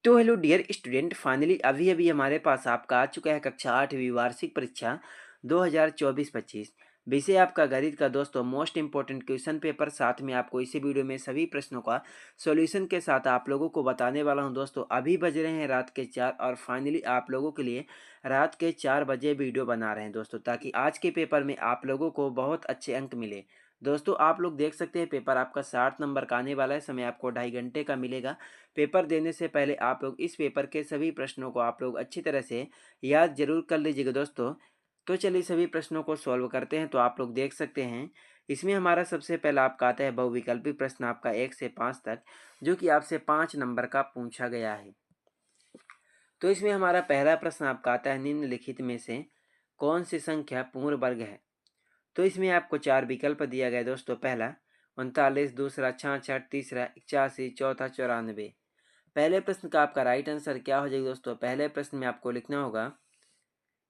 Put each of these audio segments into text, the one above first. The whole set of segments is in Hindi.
तो हेलो डियर स्टूडेंट, फाइनली अभी अभी हमारे पास आपका आ चुका है कक्षा 8वीं वार्षिक परीक्षा 2024-25। विषय आपका गणित का दोस्तों मोस्ट इंपॉर्टेंट क्वेश्चन पेपर। साथ में आपको इसी वीडियो में सभी प्रश्नों का सॉल्यूशन के साथ आप लोगों को बताने वाला हूं। दोस्तों अभी बज रहे हैं रात के 4 और फाइनली आप लोगों के लिए रात के 4 बजे वीडियो बना रहे हैं दोस्तों, ताकि आज के पेपर में आप लोगों को बहुत अच्छे अंक मिले। दोस्तों आप लोग देख सकते हैं पेपर आपका 60 नंबर का आने वाला है। समय आपको 2.5 घंटे का मिलेगा। पेपर देने से पहले आप लोग इस पेपर के सभी प्रश्नों को आप लोग अच्छी तरह से याद जरूर कर लीजिएगा दोस्तों। तो चलिए सभी प्रश्नों को सॉल्व करते हैं। तो आप लोग देख सकते हैं इसमें हमारा सबसे पहला आपका आता है बहुविकल्पी प्रश्न आपका 1 से 5 तक, जो कि आपसे 5 नंबर का पूछा गया है। तो इसमें हमारा पहला प्रश्न आपका आता है निम्नलिखित में से कौन सी संख्या पूर्ण वर्ग है। तो इसमें आपको 4 विकल्प दिया गया है दोस्तों। पहला 39, दूसरा 66, तीसरा 81, चौथा 94। पहले प्रश्न का आपका राइट आंसर क्या हो जाएगा दोस्तों। पहले प्रश्न में आपको लिखना होगा,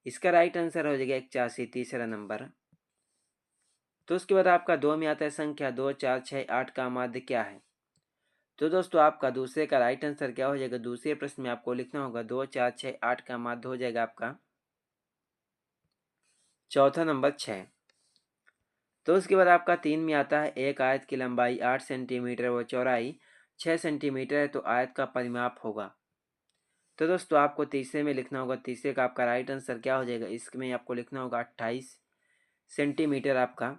इसका राइट आंसर हो जाएगा 81, तीसरा नंबर। तो उसके बाद आपका 2 में आता है संख्या 2, 4, 6, 8 का माध्य क्या है। तो दोस्तों आपका दूसरे का राइट आंसर क्या हो जाएगा। दूसरे प्रश्न में आपको लिखना होगा 2, 4, 6, 8 का माध्य हो जाएगा आपका चौथा नंबर 6। तो उसके बाद आपका 3 में आता है एक आयत की लंबाई 8 सेंटीमीटर व चौड़ाई 6 सेंटीमीटर है, तो आयत का परिमाप होगा। तो दोस्तों आपको तीसरे में लिखना होगा, तीसरे का आपका राइट आंसर क्या हो जाएगा। इसमें आपको लिखना होगा 28 सेंटीमीटर आपका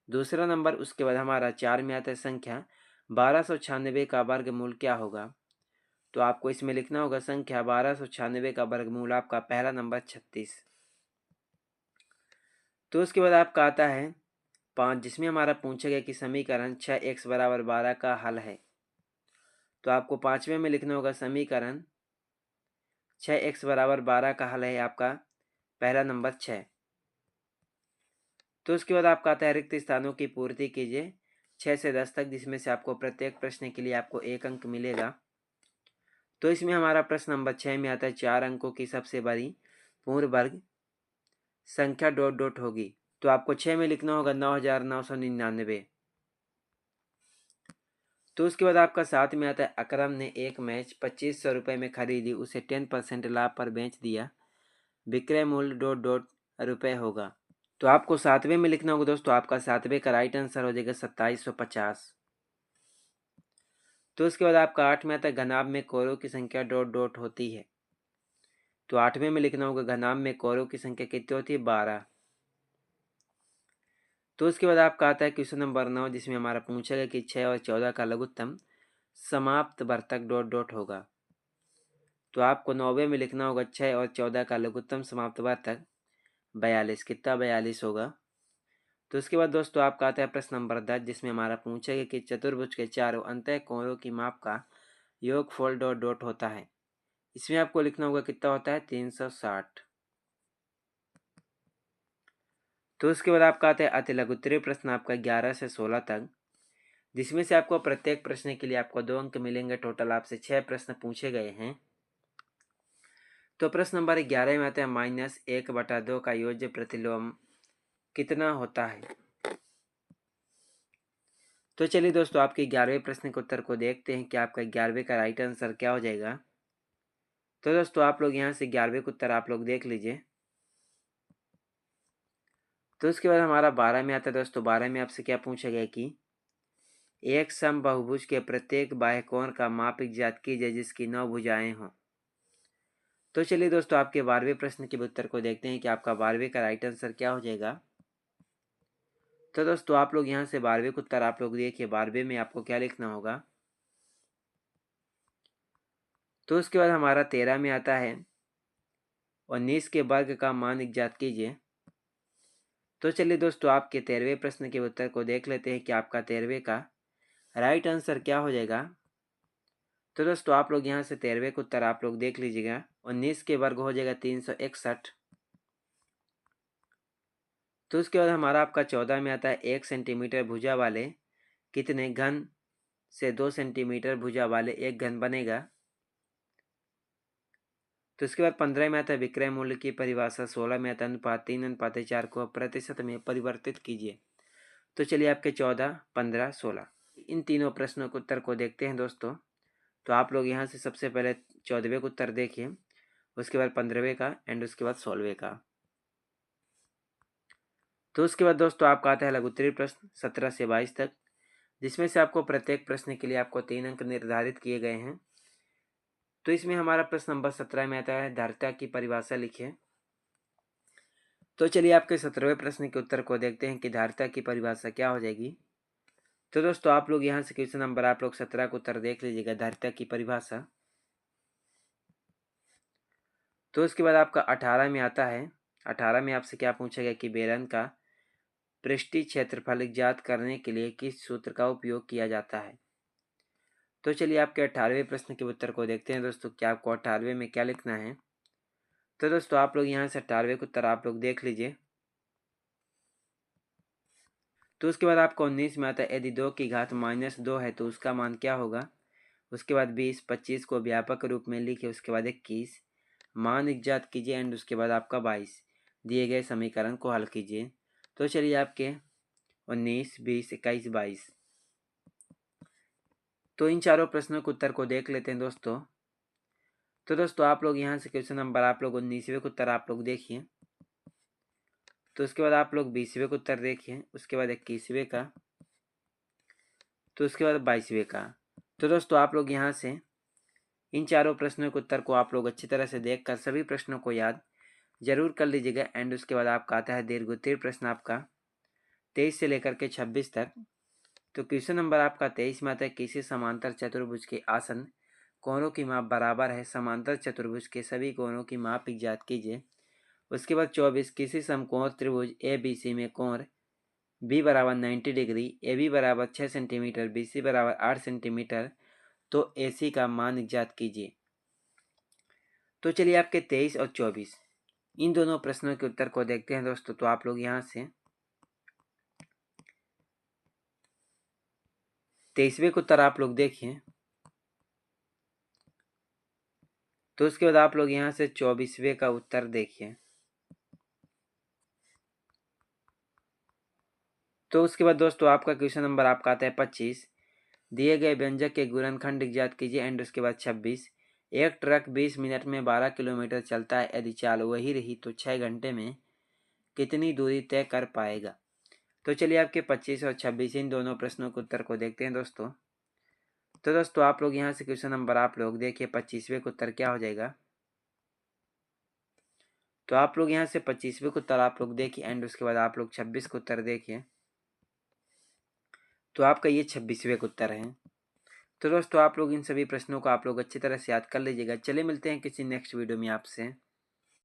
दूसरा नंबर। उसके बाद हमारा 4 में आता है संख्या 1296 का वर्गमूल क्या होगा। तो आपको इसमें लिखना होगा संख्या 1296 का वर्गमूल आपका पहला नंबर 36। तो उसके बाद आपका आता है 5, जिसमें हमारा पूछा गया कि समीकरण 6x बराबर 12 का हल है। तो आपको पांचवें में लिखना होगा समीकरण 6x बराबर 12 का हल है आपका पहला नंबर 6। तो उसके बाद आपका आता है रिक्त स्थानों की पूर्ति कीजिए 6 से 10 तक, जिसमें से आपको प्रत्येक प्रश्न के लिए आपको 1 अंक मिलेगा। तो इसमें हमारा प्रश्न नंबर 6 में आता है 4 अंकों की सबसे बड़ी पूर्ण वर्ग संख्या डॉट डॉट होगी। तो आपको 6 में लिखना होगा 9999। तो उसके बाद आपका 7 में आता है अकरम ने एक मैच 2500 रुपये में खरीदी, उसे 10% लाभ पर बेच दिया, विक्रय मूल्य डॉट डॉट रुपये होगा। तो आपको 7वें में लिखना होगा दोस्तों, आपका 7वें का राइट आंसर हो जाएगा 2750। तो उसके बाद आपका 8 में आता है घनाभ में कौरों की संख्या डॉट डॉट होती है। तो 8वें में लिखना होगा घनाभ में कौरों की संख्या कितनी होती है, 12। तो उसके बाद आपका आता है क्वेश्चन नंबर 9, जिसमें हमारा पूछा गया कि 6 और 14 का लघुत्तम समाप्त वर्तक डॉट डॉट होगा। तो आपको 9वें में लिखना होगा 6 और 14 का लघुत्तम समाप्त वर्तक 42। कितना 42 होगा। तो उसके बाद दोस्तों आपका आता है प्रश्न नंबर 10, जिसमें हमारा पूछा गया कि चतुर्भुज के चारों अंतः कोणों की माप का योगफल डॉट डॉट होता है। इसमें आपको लिखना होगा कितना होता है, 360। तो उसके बाद आपका आता है अति लघुत्तरीय प्रश्न आपका 11 से 16 तक, जिसमें से आपको प्रत्येक प्रश्न के लिए आपको 2 अंक मिलेंगे। टोटल आपसे 6 प्रश्न पूछे गए हैं। तो प्रश्न नंबर 11 में आता है -1/2 का योज्य प्रतिलोम कितना होता है। तो चलिए दोस्तों आपके 11वें प्रश्न के उत्तर को देखते हैं कि आपका 11वें का राइट आंसर क्या हो जाएगा। तो दोस्तों आप लोग यहाँ से 11वें का उत्तर आप लोग देख लीजिए। तो उसके बाद हमारा 12 में आता है दोस्तों। 12 में आपसे क्या पूछा गया कि एक समबाहुभुज के प्रत्येक बाह्य कोण का माप ज्ञात कीजिए जिसकी 9 भुजाएं हों। तो चलिए दोस्तों आपके 12वें प्रश्न के उत्तर को देखते हैं कि आपका 12वें का राइट आंसर क्या हो जाएगा। तो दोस्तों आप लोग यहाँ से 12वें का उत्तर आप लोग देखिए। 12वें में आपको क्या लिखना होगा। तो उसके बाद हमारा 13 में आता है 19 के वर्ग का मान ज्ञात कीजिए। तो चलिए दोस्तों आपके 13वें प्रश्न के उत्तर को देख लेते हैं कि आपका 13वें का राइट आंसर क्या हो जाएगा। तो दोस्तों आप लोग यहाँ से 13वें का उत्तर आप लोग देख लीजिएगा। 19 के वर्ग हो जाएगा 361। तो उसके बाद हमारा आपका 14 में आता है 1 सेंटीमीटर भुजा वाले कितने घन से 2 सेंटीमीटर भुजा वाले एक घन बनेगा। तो उसके बाद 15 में आता है विक्रय मूल्य की परिभाषा। 16 में आता है अनुपात 3:4 को प्रतिशत में परिवर्तित कीजिए। तो चलिए आपके 14, 15, 16 इन तीनों प्रश्नों के उत्तर को देखते हैं दोस्तों। तो आप लोग यहाँ से सबसे पहले 14वें का उत्तर देखिए, उसके बाद 15वें का एंड उसके बाद 16वें का। तो उसके बाद दोस्तों आपका आता है लघु उत्तरीय प्रश्न 17 से 22 तक, जिसमें से आपको प्रत्येक प्रश्न के लिए आपको 3 अंक निर्धारित किए गए हैं। तो इसमें हमारा प्रश्न नंबर 17 में आता है धारिता की परिभाषा लिखिए। तो चलिए आपके 17वें प्रश्न के उत्तर को देखते हैं कि धारिता की परिभाषा क्या हो जाएगी। तो दोस्तों आप लोग यहाँ से क्वेश्चन नंबर आप लोग 17 का उत्तर देख लीजिएगा, धारिता की परिभाषा। तो उसके बाद आपका 18 में आता है, 18 में आपसे क्या पूछा गया कि बेलन का पृष्ठीय क्षेत्रफल ज्ञात करने के लिए किस सूत्र का उपयोग किया जाता है। तो चलिए आपके 18वें प्रश्न के उत्तर को देखते हैं दोस्तों, क्या आपको 18वें में क्या लिखना है। तो दोस्तों आप लोग यहाँ से 18वें का उत्तर आप लोग देख लीजिए। तो उसके बाद आपको 19 में आता है यदि 2 की घात -2 है तो उसका मान क्या होगा। उसके बाद 20, 25 को व्यापक रूप में लिखे, उसके बाद 21 मान ज्ञात कीजिए एंड उसके बाद आपका 22 दिए गए समीकरण को हल कीजिए। तो चलिए आपके 19, 20, 21, 22, तो इन चारों प्रश्नों के उत्तर को देख लेते हैं दोस्तों। तो दोस्तों आप लोग यहाँ से क्वेश्चन नंबर आप लोग 19वें का उत्तर आप लोग देखिए। तो उसके बाद आप लोग 20वें का उत्तर देखिए, उसके बाद 21वें का, तो उसके बाद 22वें का। तो दोस्तों आप लोग यहाँ से इन चारों प्रश्नों के उत्तर को आप लोग अच्छी तरह से देखकर सभी प्रश्नों को याद जरूर कर लीजिएगा एंड उसके बाद आपका आता है दीर्घोत्तरीय प्रश्न आपका 23 से लेकर के 26 तक। तो क्वेश्चन नंबर आपका 23 में आता है किसी समांतर चतुर्भुज के आसन कोणों की माप बराबर है, समांतर चतुर्भुज के सभी कोणों की माप ज्ञात कीजिए। उसके बाद 24 किसी समकोण त्रिभुज ए बी सी में कोण बी बराबर 90 डिग्री, ए बी बराबर 6 सेंटीमीटर, बी सी बराबर 8 सेंटीमीटर, तो ए सी का मान ज्ञात कीजिए। तो चलिए आपके 23 और 24 इन दोनों प्रश्नों के उत्तर को देखते हैं दोस्तों। तो आप लोग यहाँ से 23वें का उत्तर आप लोग देखिए। तो उसके बाद आप लोग यहाँ से 24वें का उत्तर देखिए। तो उसके बाद दोस्तों आपका क्वेश्चन नंबर आपका आता है 25 दिए गए व्यंजक के गुणनखंड ज्ञात कीजिए एंड उसके बाद 26 एक ट्रक 20 मिनट में 12 किलोमीटर चलता है, यदि चाल वही रही तो 6 घंटे में कितनी दूरी तय कर पाएगा। तो चलिए आपके 25 और 26 इन दोनों प्रश्नों के उत्तर को देखते हैं दोस्तों। तो दोस्तों आप लोग यहाँ से क्वेश्चन नंबर आप लोग देखिए 25वें का उत्तर क्या हो जाएगा। तो आप लोग यहाँ से 25वें का उत्तर आप लोग देखिए एंड उसके बाद आप लोग 26 का उत्तर देखिए। तो आपका ये 26वें का उत्तर है। तो दोस्तों आप लोग इन सभी प्रश्नों को आप लोग अच्छी तरह से याद कर लीजिएगा। चलिए मिलते हैं किसी नेक्स्ट वीडियो में आपसे।